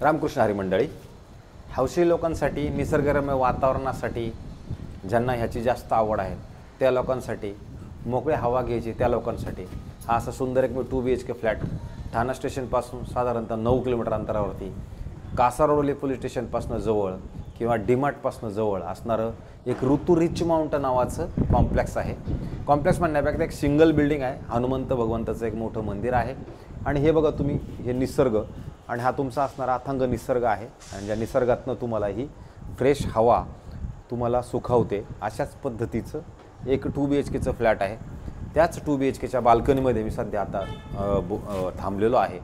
रामकृष्ण हरी मंडळी, हौशी लोकांसाठी, निसर्गरम्य वातावरणासाठी, ज्यांना ह्याची जास्त आवड आहे त्या लोकांसाठी, मोकळी हवा घ्यायची त्या लोकांसाठी हा असा सुंदर एक 2 BHK फ्लॅट ठाणा स्टेशनपासून साधारणतः 9 किलोमीटर अंतरावरती, कासारवडोली पोलीस स्टेशनपासून जवळ किंवा डीमार्टपासून जवळ असणारं एक ऋतू रिच माउंट नावाचं कॉम्प्लेक्स आहे. कॉम्प्लेक्स म्हणण्यापेक्षा एक सिंगल बिल्डिंग आहे. हनुमंत भगवंताचं एक मोठं मंदिर आहे. आणि हे बघा तुम्ही, हे निसर्ग आणि हा तुमचा असणारा अथांग निसर्ग आहे. आणि ज्या निसर्गातनं तुम्हाला ही फ्रेश हवा तुम्हाला सुखावते अशाच पद्धतीचं एक 2 BHKचं फ्लॅट आहे. त्याच 2 BHKच्या बाल्कनीमध्ये मी सध्या आता थांबलेलो आहे.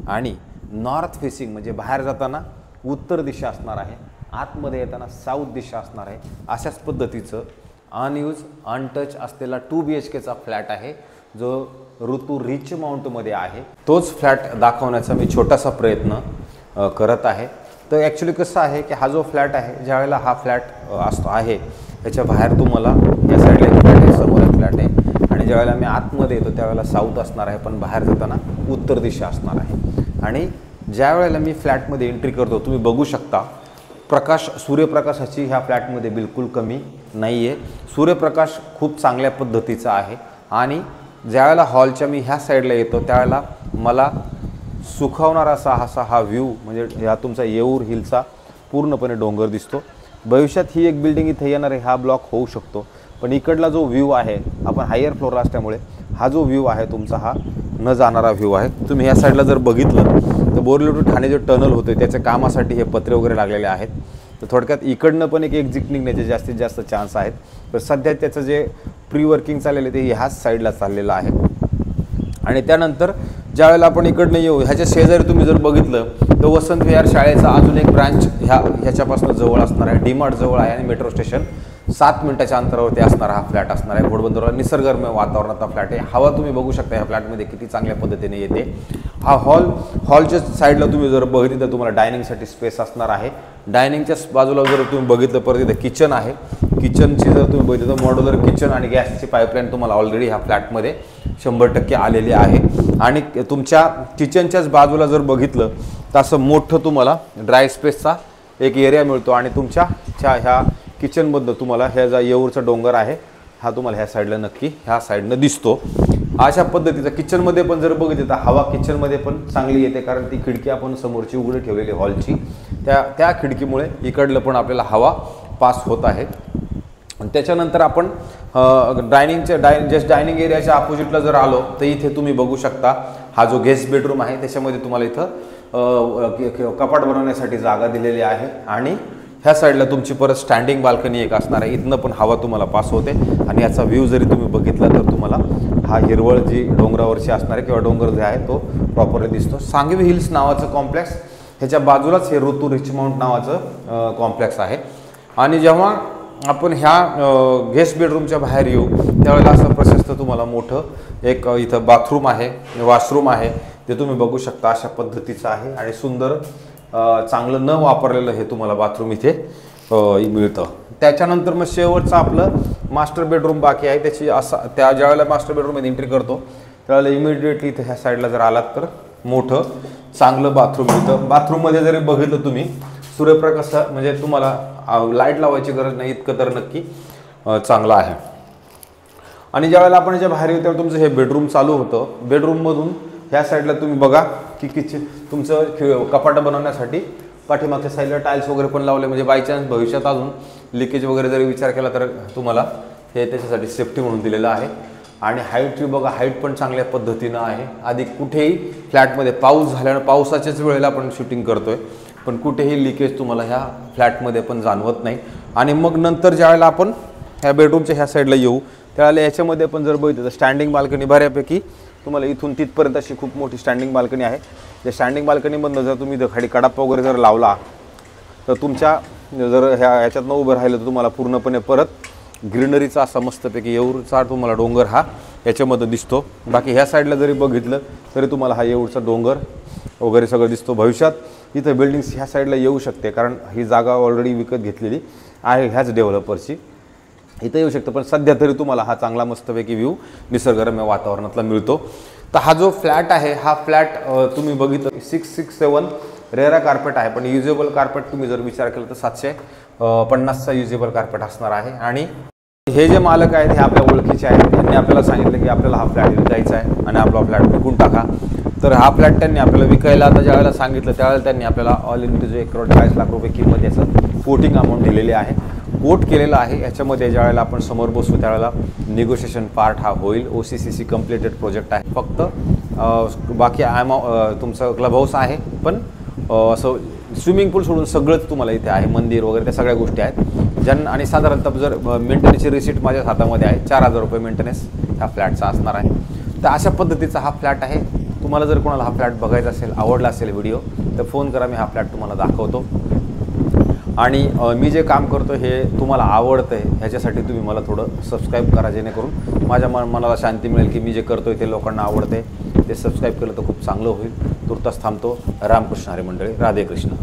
आणि नॉर्थ फेसिंग म्हणजे बाहेर जाताना उत्तर दिशा असणार आहे, आतमध्ये येताना साऊथ दिशा असणार आहे. अशाच पद्धतीचं अनयूज अनटच असलेला 2 BHKचा फ्लॅट आहे जो ऋतू रिच माउंटमध्ये आहे. तोच फ्लॅट दाखवण्याचा मी छोटासा प्रयत्न करत आहे. तर ॲक्च्युली कसं आहे की हा जो फ्लॅट आहे, ज्यावेळेला हा फ्लॅट असतो आहे त्याच्या बाहेर तुम्हाला या साईडला एक फ्लॅट आहे, समोर एक फ्लॅट आहे. आणि ज्यावेळेला मी आतमध्ये येतो त्यावेळेला साऊथ असणार आहे, पण बाहेर जाताना उत्तर दिशा असणार आहे. आणि ज्या वेळेला मी फ्लॅटमध्ये एंट्री करतो तुम्ही बघू शकता प्रकाश, सूर्यप्रकाशाची ह्या फ्लॅटमध्ये बिलकुल कमी नाही आहे. सूर्यप्रकाश खूप चांगल्या पद्धतीचा आहे. आणि ज्यावेळेला हॉलच्या मी ह्या साईडला येतो त्यावेळेला मला सुखावणारा असा हा व्ह्यू म्हणजे ह्या तुमचा येऊर हिलचा पूर्णपणे डोंगर दिसतो. भविष्यात ही एक बिल्डिंग इथे येणार आहे, हा ब्लॉक होऊ शकतो. पण इकडला जो व्ह्यू आहे, आपण हायर फ्लोअर असल्यामुळे हा जो व्ह्यू आहे तुमचा हा न जाणारा व्ह्यू आहे. तुम्ही ह्या साईडला जर बघितलं तर बोरली टू ठाणे जे टनल होते त्याच्या कामासाठी हे पत्रे वगैरे लागलेले आहेत. तर थोडक्यात इकडनं पण एक एक्झिट निघण्याचे जास्तीत जास्त चान्स आहेत. तर सध्या त्याचं जे प्री वर्किंग चाललेलं आहे ते ह्याच साईडला चाललेलं आहे. आणि त्यानंतर ज्यावेळेला आपण इकडनं येऊ, ह्याच्या शेजारी तुम्ही जर बघितलं तर वसंत विहार शाळेचा अजून एक ब्रांच ह्याच्यापासून जवळ असणार आहे. डीमार्ट जवळ आहे आणि मेट्रो स्टेशन 7 मिनिटाच्या अंतरावरती असणारा हा फ्लॅट असणार आहे. घोडबंदरला निसर्गरम्य वातावरणाचा फ्लॅट आहे. हवा तुम्ही बघू शकता ह्या फ्लॅटमध्ये किती चांगल्या पद्धतीने येते. हा हॉलच्या साईडला तुम्ही जर बघितलं तर तुम्हाला डायनिंगसाठी स्पेस असणार आहे. डायनिंगच्या बाजूला जर तुम्ही बघितलं परत इथं किचन आहे. किचनची जर तुम्ही बघितलं तर मॉड्युलर किचन आणि गॅसची पाईपलाईन तुम्हाला ऑलरेडी ह्या फ्लॅटमध्ये 100% आलेली आहे. आणि तुमच्या किचनच्याच बाजूला जर बघितलं तर असं मोठं तुम्हाला ड्राय स्पेसचा एक एरिया मिळतो. आणि तुमच्या ह्या किचनमधनं तुम्हाला ह्या जा येऊरचा डोंगर आहे हा तुम्हाला ह्या साईडला नक्की ह्या साईडनं दिसतो. अशा पद्धतीचा किचनमध्ये पण जर बघितलं तर हवा किचनमध्ये पण चांगली येते, कारण ती खिडकी आपण समोरची उघडी ठेवलेली हॉलची, त्या खिडकीमुळे इकडलं पण आपल्याला हवा पास होत आहे. आणि त्याच्यानंतर आपण डायनिंग एरियाच्या अपोजिटला जर आलो तर इथे तुम्ही बघू शकता हा जो गेस्ट बेडरूम आहे त्याच्यामध्ये तुम्हाला इथं कपाट बनवण्यासाठी जागा दिलेली आहे. आणि ह्या साईडला तुमची परत स्टँडिंग बाल्कनी एक असणार आहे. इथनं पण हवा तुम्हाला पास होते. आणि याचा व्ह्यू जरी तुम्ही बघितला तर तुम्हाला हा हिरवळ जी डोंगरावरची असणार आहे किंवा डोंगर जे आहे तो प्रॉपरली दिसतो. सांगवी हिल्स नावाचं कॉम्प्लेक्स, ह्याच्या बाजूलाच हे ऋतू रिच माउंट नावाचं कॉम्प्लेक्स आहे. आणि जेव्हा आपण ह्या गेस्ट बेडरूमच्या बाहेर येऊ त्यावेळेला असं प्रशस्त तुम्हाला मोठं एक इथं बाथरूम आहे, वॉशरूम आहे, ते तुम्ही बघू शकता अशा पद्धतीचं आहे. आणि सुंदर चांगलं न वापरलेलं हे तुम्हाला बाथरूम इथे मिळतं. त्याच्यानंतर मग शेवटचं आपलं मास्टर बेडरूम बाकी आहे. त्या ज्यावेळेला मास्टर बेडरूममध्ये एंट्री करतो त्यावेळेला इमिडिएटली इथे ह्या साईडला जर आलात तर मोठं चांगलं बाथरूम मिळतं. बाथरूममध्ये जरी बघितलं तुम्ही सूर्यप्रकाश म्हणजे तुम्हाला लाईट लावायची गरज नाही, इतकं तर नक्की चांगलं आहे. आणि ज्यावेळेला आपण याच्या बाहेर येऊ त्यावेळेला तुमचं हे बेडरूम चालू होतं. बेडरूममधून ह्या साईडला तुम्ही बघा की किचन तुमचं कपाटं बनवण्यासाठी पाठीमागच्या साईडला टाईल्स वगैरे पण लावले, म्हणजे बाय चान्स भविष्यात अजून लिकेज वगैरे जरी विचार केला तर तुम्हाला हे त्याच्यासाठी सेफ्टी म्हणून दिलेलं आहे. आणि हाईटची बघा, हाईट पण चांगल्या पद्धतीनं आहे. आधी कुठेही फ्लॅटमध्ये पाऊस झाल्यानं पावसाच्याच वेळेला आपण शूटिंग करतोय पण कुठेही लिकेज तुम्हाला ह्या फ्लॅटमध्ये पण जाणवत नाही. आणि मग नंतर ज्यावेळेला आपण ह्या बेडरूमच्या ह्या साईडला येऊ त्यावेळेला याच्यामध्ये पण जर बघितलं तर स्टँडिंग बाल्कनी बऱ्यापैकी तुम्हाला इथून तिथपर्यंत अशी खूप मोठी स्टँडिंग बाल्कनी आहे. त्या स्टँडिंग बाल्कनीमधनं जर तुम्ही खाली कडाप्पा वगैरे जर लावला तर तुमच्या जर ह्याच्यातनं उभं राहिलं तर तुम्हाला पूर्णपणे परत ग्रीनरीचा असा मस्तपैकी येऊरचा तुम्हाला डोंगर हा याच्यामध्ये दिसतो. बाकी ह्या साईडला जरी बघितलं तरी तुम्हाला हा येऊरचा डोंगर वगैरे सगळं दिसतो. भविष्यात इथं बिल्डिंग्स ह्या साईडला येऊ शकते कारण ही जागा ऑलरेडी विकत घेतलेली आहे ह्याच डेव्हलपरची, इथं येऊ शकतं. पण सध्या तरी तुम्हाला हा चांगला मस्तपैकी व्ह्यू निसर्गरम्य वातावरणातला मिळतो. तर हा जो फ्लॅट आहे हा फ्लॅट तुम्ही बघितलं 667 रेरा कार्पेट आहे, पण युजेबल कार्पेट तुम्ही जर विचार केला तर 750चा युजेबल कार्पेट असणार आहे। आणि हे जे मालक आहेत हे आपल्या ओळखीचे आहेत, त्यांनी आपल्याला सांगितलं की आपल्याला हा फ्लॅट विकायचा आहे आणि आपला फ्लॅट विकून टाका। तर हा फ्लॅट त्यांनी आपल्याला विकायला आता ज्यावेळेला सांगितलं त्यावेळेला त्यांनी आपल्याला ऑल इंटू जो 1,40,00,000 किंमत याचं कोटिंग अमाऊंट दिलेली आहे, कोट केलेलं आहे। याच्यामध्ये ज्यावेळेला आपण समोर बसू त्यावेळेला निगोशिएशन पार्ट हा होईल। OCCC कम्प्लिटेड प्रोजेक्ट आहे, फक्त बाकी तुमचं क्लब हाऊस आहे, पण असं स्विमिंग पूल सोडून सगळंच तुम्हाला इथे आहे, मंदिर वगैरे त्या सगळ्या गोष्टी आहेत। आणि साधारणतः जर मेंटेनन्सची रिसिट माझ्या हातामध्ये आहे, 4,000 रुपये मेंटेनन्स ह्या फ्लॅटचा असणार आहे। तर अशा पद्धतीचा हा फ्लॅट आहे। तुम्हाला जर कोणाला हा फ्लॅट बघायचा असेल, आवडला असेल व्हिडिओ, तर फोन करा, मी हा फ्लॅट तुम्हाला दाखवतो। आणि मी जे काम करतो हे तुम्हाला आवडतं आहे ह्याच्यासाठी तुम्ही मला थोडं सबस्क्राईब करा, जेणेकरून माझ्या मनाला शांती मिळेल की मी जे करतो आहे ते लोकांना आवडते। ते सबस्क्राईब केलं तर खूप चांगलं होईल। तुर्तास थांबतो। रामकृष्ण हरी मंडळी, राधे कृष्ण।